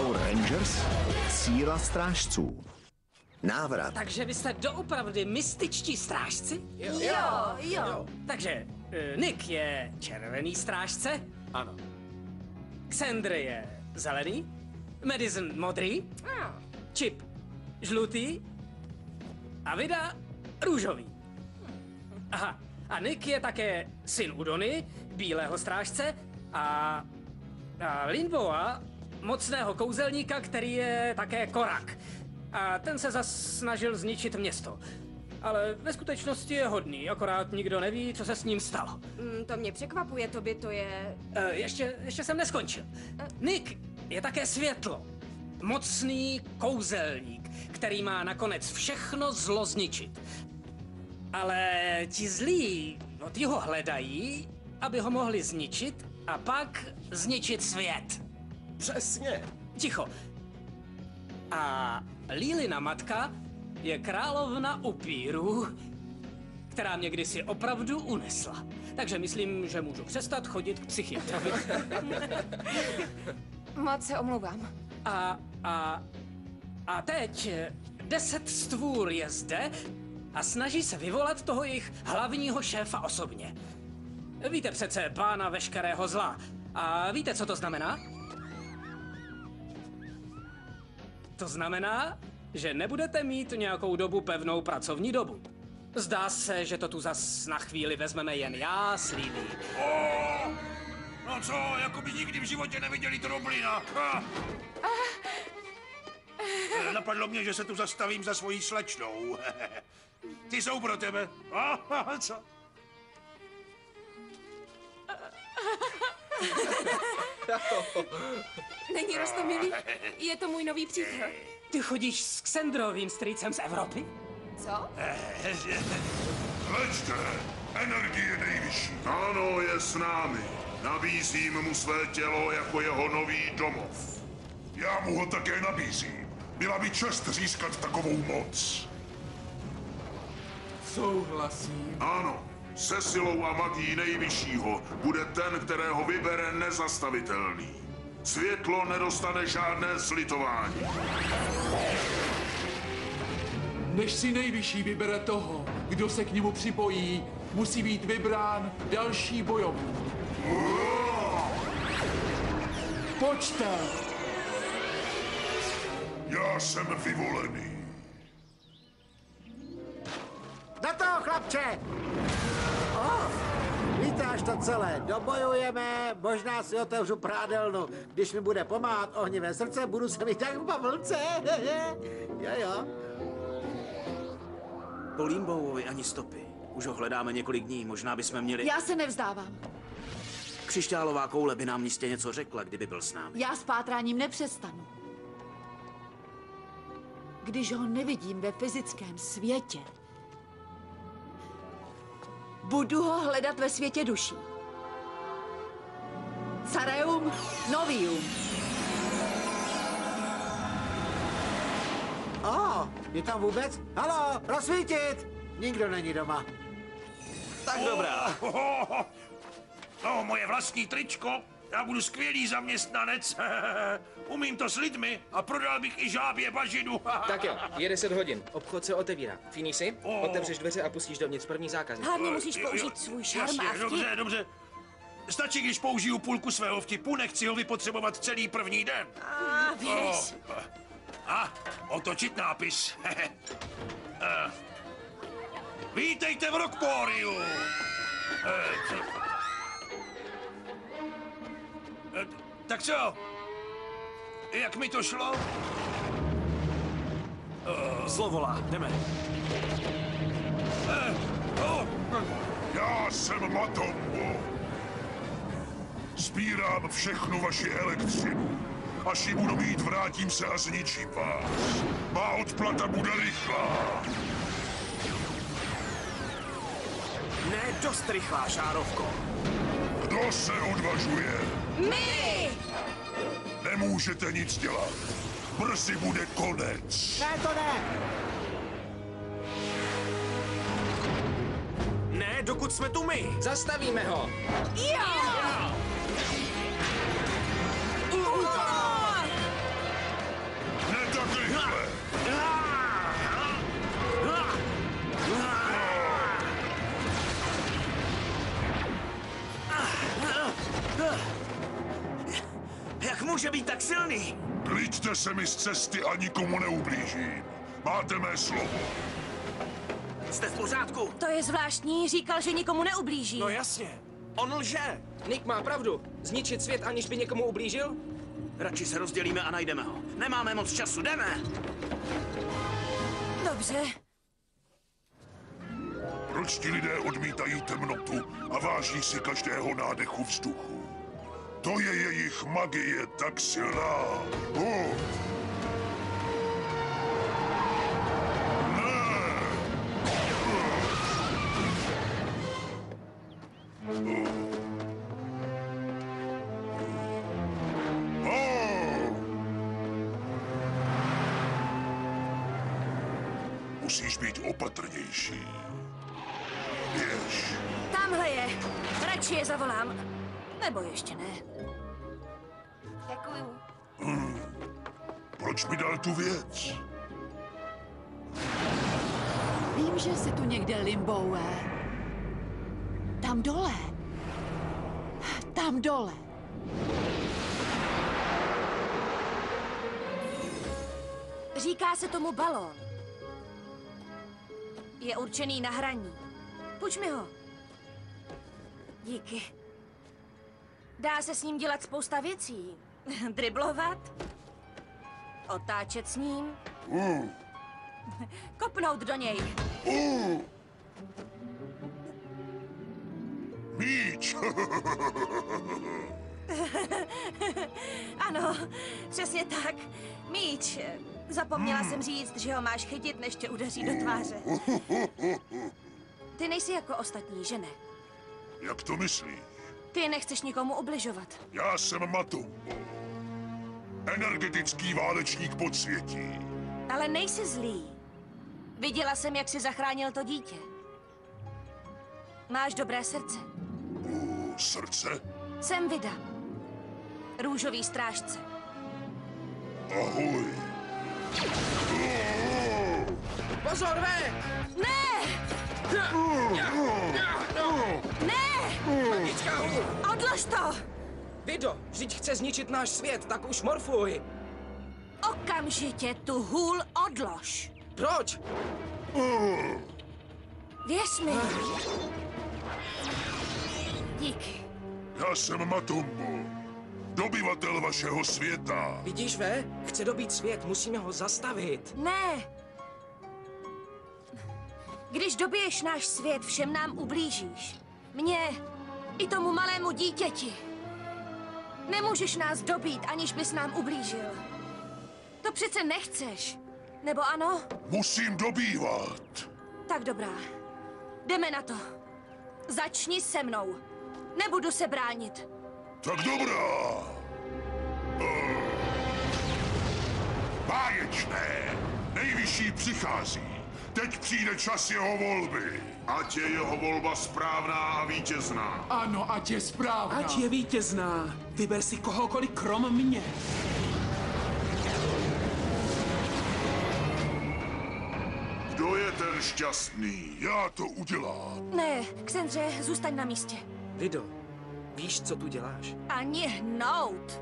Power Rangers, síla strážců. Návrat. Takže vy jste doopravdy mystičtí strážci? Jo. Takže Nick je červený strážce, Ano. Xander je zelený, Madison modrý, Chip žlutý a Vida růžový. Aha, a Nick je také syn Udony, bílého strážce a Linboa, mocného kouzelníka, který je také korak. A ten se zas snažil zničit město. Ale ve skutečnosti je hodný, akorát nikdo neví, co se s ním stalo. To mě překvapuje, tobě to je... Ještě jsem neskončil. Nick je také světlo. Mocný kouzelník, který má nakonec všechno zlo zničit. Ale ti zlí ti ho hledají, aby ho mohli zničit a pak zničit svět. Přesně. Ticho. A Lilina matka je královna upírů, která mě kdysi opravdu unesla. Takže myslím, že můžu přestat chodit k psychiatrovi. Moc se omlouvám. A teď 10 stvůr je zde a snaží se vyvolat toho jejich hlavního šéfa osobně. Víte přece, pána veškerého zla. A víte, co to znamená? To znamená, že nebudete mít nějakou dobu pevnou pracovní dobu. Zdá se, že to tu zas na chvíli vezmeme jen já s Lily. No co, jako by nikdy v životě neviděli Troblina. Napadlo mě, že se tu zastavím za svojí slečnou. Ty jsou pro tebe. Co? Není roztomilý? Je to můj nový přítel. Ty chodíš s Xandrovým strýcem z Evropy? Co? Hleďte, energie nejvyšší. Ano, je s námi. Nabízím mu své tělo jako jeho nový domov. Já mu ho také nabízím. Byla by čest získat takovou moc. Souhlasím. Ano, se silou a magií nejvyššího bude ten, kterého vybere, nezastavitelný. Světlo nedostane žádné slitování. Než si nejvyšší vybere toho, kdo se k němu připojí, musí být vybrán další bojovník. Počte! Já jsem vyvolený. Na to, chlapče! Víte, až to celé dobojujeme, možná si otevřu prádelnu. Když mi bude pomáhat ohnivé srdce, budu se mít tak v bavlce. Jo. Po Limbouovi ani stopy. Už ho hledáme několik dní, možná bychom měli... Já se nevzdávám. Křišťálová koule by nám jistě něco řekla, kdyby byl s námi. Já s pátráním nepřestanu. Když ho nevidím ve fyzickém světě, budu ho hledat ve světě duší. Careum Novium. Je tam vůbec? Haló, rozsvítit! Nikdo není doma. Tak dobrá. No, moje vlastní tričko. Já budu skvělý zaměstnanec. Umím to s lidmi a prodal bych i žábě bažinu. Tak jo, je 10 hodin. Obchod se otevírá. Finísi, otevřeš dveře a pustíš dovnitř první zákazník. Hlavně musíš použít svůj šarm a vtip. Dobře. Stačí, když použiju půlku svého vtipu, nechci ho vypotřebovat celý první den. Víš. A otočit nápis. Vítejte v Rockporiu. Tak co? Jak mi to šlo? Zlovolá, jdeme. Já jsem Matombo. Sbírám všechnu vaši elektřinu. Až ji budu mít, vrátím se a zničím vás. Má odplata bude rychlá. Ne, dost rychlá, šárovko. Kdo se odvažuje? My! Nemůžete nic dělat. Brzy bude konec. Ne, to ne! Ne, dokud jsme tu my. Zastavíme ho! Jo! nemůže být tak silný. Kliďte se mi z cesty a nikomu neublížím. Máte mé slovo. Jste v pořádku? To je zvláštní, říkal, že nikomu neublíží. No jasně. On lže. Nick má pravdu. Zničit svět, aniž by někomu ublížil? Radši se rozdělíme a najdeme ho. Nemáme moc času, jdeme! Dobře. Proč ti lidé odmítají temnotu a váží si každého nádechu vzduchu? To je jejich magie tak silná. Musíš být opatrnější. Běž. Tamhle je. Radši je zavolám. Nebo ještě ne. Děkuju. Proč mi dal tu věc? Vím, že jsi tu někde, Limboue. Tam dole. Tam dole. Říká se tomu balón. Je určený na hraní. Půjč mi ho. Díky. Dá se s ním dělat spousta věcí. Driblovat. Otáčet s ním. Kopnout do něj. Míč. Ano, přesně tak. Míč. Zapomněla jsem říct, že ho máš chytit, než tě udeří do tváře. Ty nejsi jako ostatní, že ne? Jak to myslíš? Ty nechceš nikomu ubližovat. Já jsem Matumbo. Energetický válečník podsvětí. Ale nejsi zlý. Viděla jsem, jak jsi zachránil to dítě. Máš dobré srdce. Srdce? Jsem Vida. Růžový strážce. Ahoj. Pozor, ve! Ne! Ne! Magická hůl! Odlož to! Vido, vždyť chce zničit náš svět, tak už morfuj. Okamžitě tu hůl odlož. Proč? Věř mi. Díky. Já jsem Matumbo. Dobyvatel vašeho světa. Vidíš, ve? Chce dobít svět, musíme ho zastavit. Ne. Když dobiješ náš svět, všem nám ublížíš. Mně i tomu malému dítěti. Nemůžeš nás dobít, aniž bys nám ublížil. To přece nechceš. Nebo ano? Musím dobývat. Tak dobrá. Jdeme na to. Začni se mnou. Nebudu se bránit. Tak dobrá. Báječné. Nejvyšší přichází. Teď přijde čas jeho volby. Ať je jeho volba správná a vítězná. Ano, ať je správná. Ať je vítězná. Vyber si kohokoliv krom mě. Kdo je ten šťastný? Já to udělám. Ne, Xandře, zůstaň na místě. Vido, víš, co tu děláš? Ani hnout.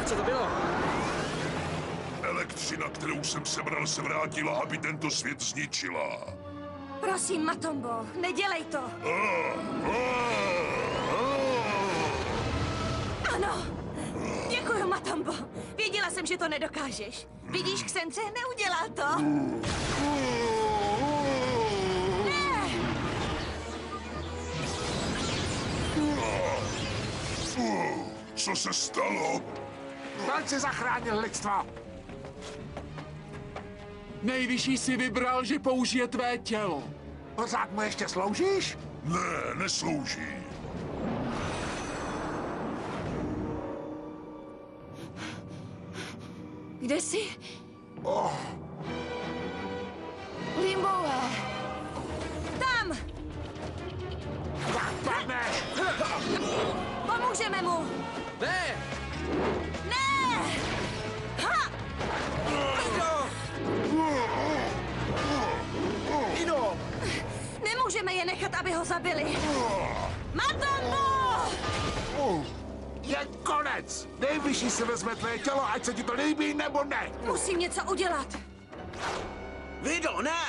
Co to bylo? Elektřina, kterou jsem sebral, se vrátila, aby tento svět zničila. Prosím, Matombo, nedělej to. Ano. Děkuji, Matombo. Věděla jsem, že to nedokážeš. Vidíš, Xandře, neudělá to. Ne! Co se stalo? Palci zachránil lidstvo. Nejvyšší si vybral, že použije tvé tělo. Pořád mu ještě sloužíš? Ne, neslouží. Kde jsi? Limboue. Tam! Pomůžeme mu! Ve! Ne! Ha! Vido! Nemůžeme je nechat, aby ho zabili. Matombo! Je konec! Nejvyšší si vezme tvé tělo, ať se ti to líbí nebo ne! Musím něco udělat. Vido, ne!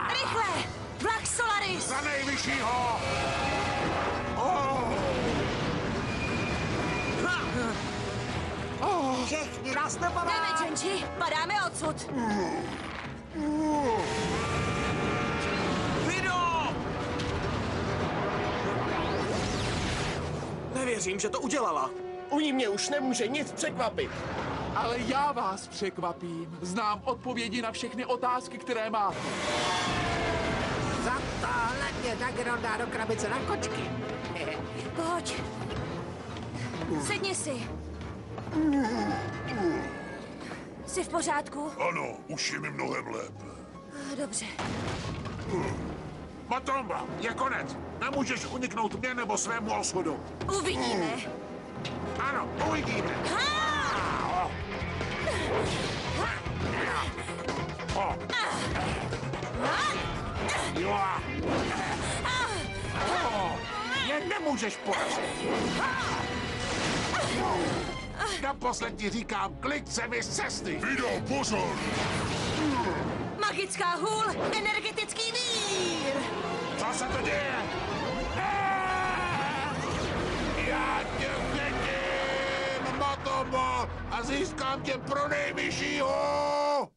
Rychle! Vlak Solaris! Za nejvyššího! Všichni nastupovat! Jdeme, Genji, padáme odsud. Vido! Nevěřím, že to udělala. U ní mě už nemůže nic překvapit. Ale já vás překvapím. Znám odpovědi na všechny otázky, které máte. Za tohle mě Dagron dá do krabice na kočky. Pojď. Sedni si. Jsi v pořádku? Ano, už je mi mnohem lépe. Dobře. Matomba, je konec. Nemůžeš uniknout mě nebo svému osudu. Uvidíme. Ano, uvidíme. Jen nemůžeš porazit. Naposled ti říkám, klid se mi z cesty. Vido, pozor! Magická hůl, energetický vír. Co se to děje? Já tě chytím, Matombo, a získám tě pro nejvyššího!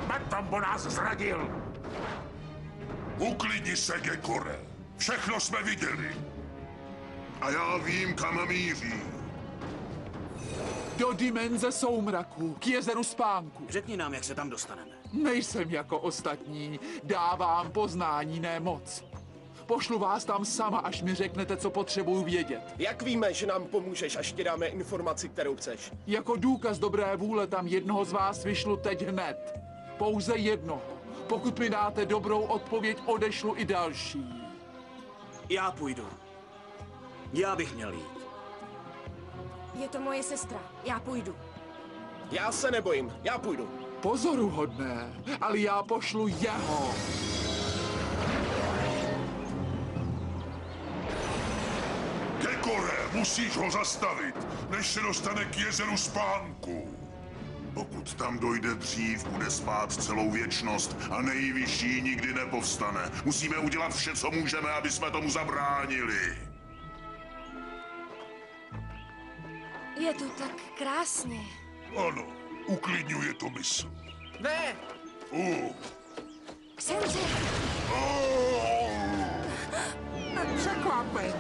Matombo nás zradil. Uklidni se, Gekore. Všechno jsme viděli. A já vím, kam míří. Do dimenze soumraku, k jezeru spánku. Řekni nám, jak se tam dostaneme. Nejsem jako ostatní, dávám poznání, ne moc. Pošlu vás tam sama, až mi řeknete, co potřebuju vědět. Jak víme, že nám pomůžeš, až ti dáme informaci, kterou chceš? Jako důkaz dobré vůle tam jednoho z vás vyšlu teď hned. Pouze jednoho. Pokud mi dáte dobrou odpověď, odešlu i další. Já půjdu. Já bych měl jít. Je to moje sestra. Já půjdu. Já se nebojím, já půjdu. Pozoruhodné, ale já pošlu jeho. Gekore, musíš ho zastavit, než se dostane k jezeru spánku. Pokud tam dojde dřív, bude spát celou věčnost a nejvyšší nikdy nepovstane. Musíme udělat vše, co můžeme, aby jsme tomu zabránili. Je tu tak krásně. Ano, uklidňuje to mysl. Ne! Xenře, Překvapení.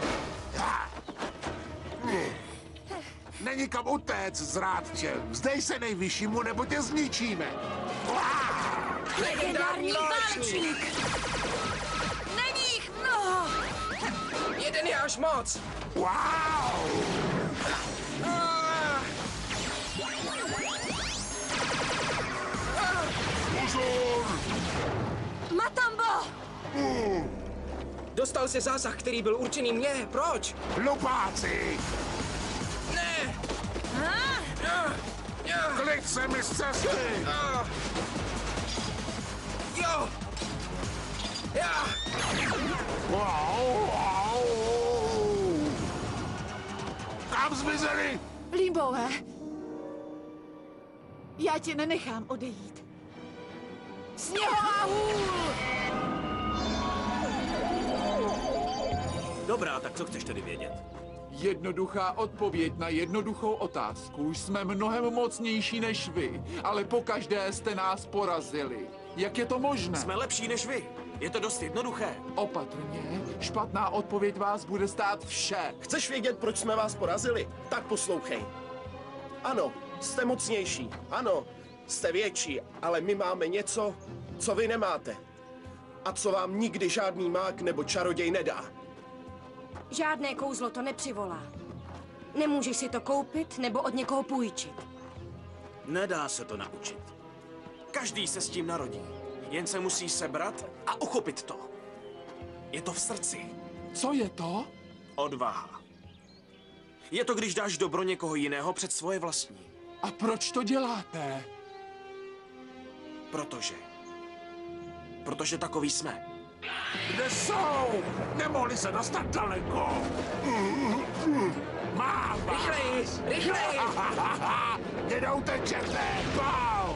Není kam utéct, zrádče. Vzdej se nejvyššímu, nebo tě zničíme. legendární válečník. Není jich mnoho. Jeden je až moc! Wow! Pozor! Matombo! Dostal si zásah, který byl určený mně. Proč? Hlupáci! Ne! Klid se mi z cesty! Jo! Já! Wow! Kam zmizeli? Limboe, já tě nenechám odejít. Sněhová hůl! Dobrá, tak co chceš tedy vědět? Jednoduchá odpověď na jednoduchou otázku. Jsme mnohem mocnější než vy, ale pokaždé jste nás porazili. Jak je to možné? Jsme lepší než vy. Je to dost jednoduché. Opatrně, špatná odpověď vás bude stát vše. Chceš vědět, proč jsme vás porazili? Tak poslouchej. Ano, jste mocnější. Ano, jste větší, ale my máme něco, co vy nemáte. A co vám nikdy žádný mák nebo čaroděj nedá. Žádné kouzlo to nepřivolá. Nemůžeš si to koupit nebo od někoho půjčit. Nedá se to naučit. Každý se s tím narodí. Jen se musí sebrat a uchopit to. Je to v srdci. Co je to? Odvaha. Je to, když dáš dobro někoho jiného před svoje vlastní. A proč to děláte? Protože takový jsme. Kde jsou? Nemohli se dostat daleko. Máma! Rychleji, rychleji! Kde neutečete? Pau!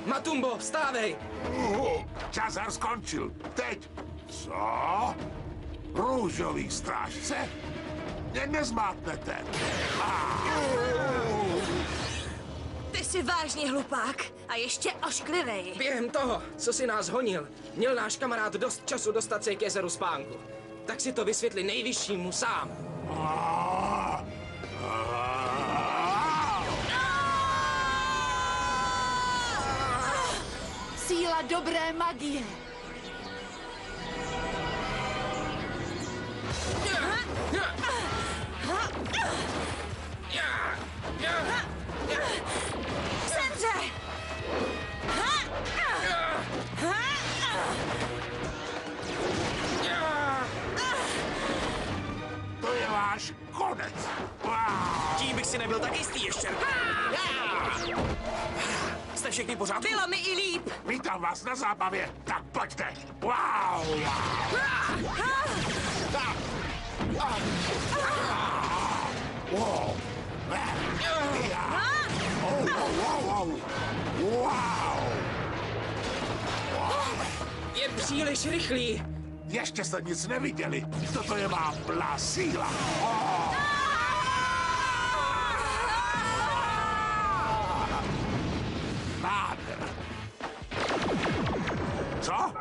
Matumbo, vstávej! Čas skončil. Teď. Co? Růžový strážce? Mě nezmátnete. Ty jsi vážně hlupák a ještě ošklivej. Během toho, co si nás honil, měl náš kamarád dost času dostat se k jezeru spánku. Tak si to vysvětli nejvyššímu sám. Síla dobré magie. Zemře! To je váš konec. Tím bych si nebyl tak jistý ještě. Jste všichni pořád? Bylo mi i líp. Vítám vás na zábavě. Tak pojďte. Wow. Je příliš rychlý. Ještě jste nic neviděli. Toto je má plná síla. Nádhera. Co?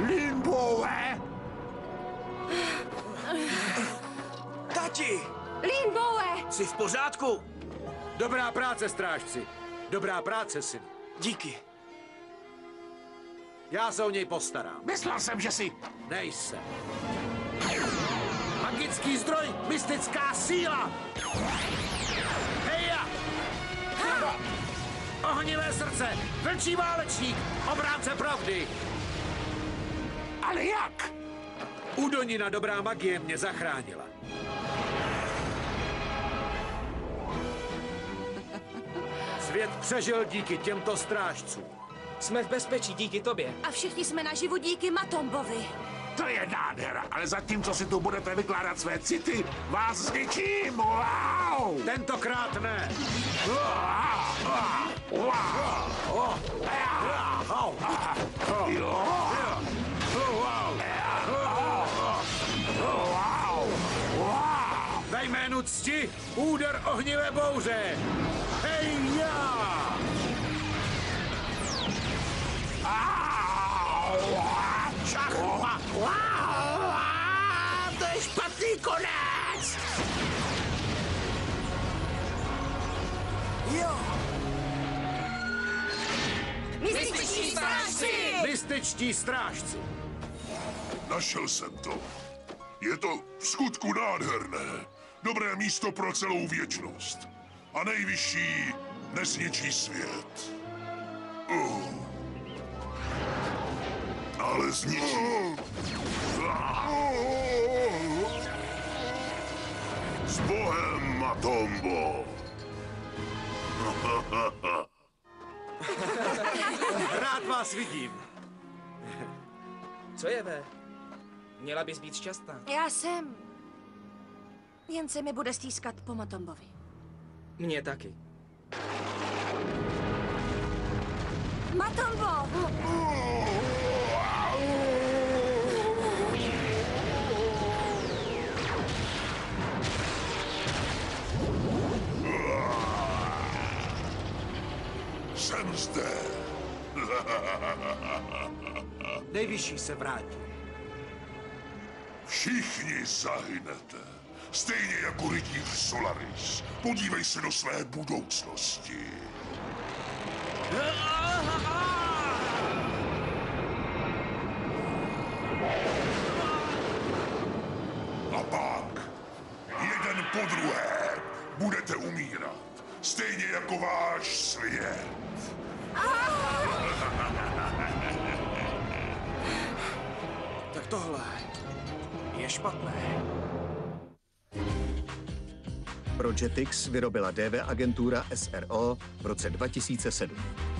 Limbové? Tati! Limboe! Jsi v pořádku? Dobrá práce, strážci. Dobrá práce, syn. Díky. Já se o něj postarám. Myslel jsem, že si... Nejsem. Magický zdroj, mystická síla! Heja! Ohnivé srdce, vlčí válečník, obránce pravdy. Ale jak? Udonina dobrá magie mě zachránila. Svět přežil díky těmto strážcům. Jsme v bezpečí díky tobě. A všichni jsme naživu díky Matombovi. To je nádhera, ale zatímco si tu budete vykládat své city, vás zničím! Wow! Tentokrát ne. Ve jménu cti úder ohnivé bouře. Hej já! To je špatný konec! Jo! Mystiční strážci! Mystičtí strážci. Našel jsem to. Je to v skutku nádherné. Dobré místo pro celou věčnost. A nejvyšší nezničí svět. Ale zničí. S Bohem, Matombo. Rád vás vidím. Co je, ve? Měla bys být šťastná. Já jsem... Jen se mi bude stýskat po Matombovi. Mně taky. Matombo! Jsem zde. Nejvyšší se vrátí. Všichni zahynete. Stejně jako rytíř Solaris. Podívej se do své budoucnosti. A pak, jeden po druhé, budete umírat. Stejně jako váš svět. Tak tohle je špatný. špatné. Pro Jetix vyrobila DV agentura SRO v roce 2007.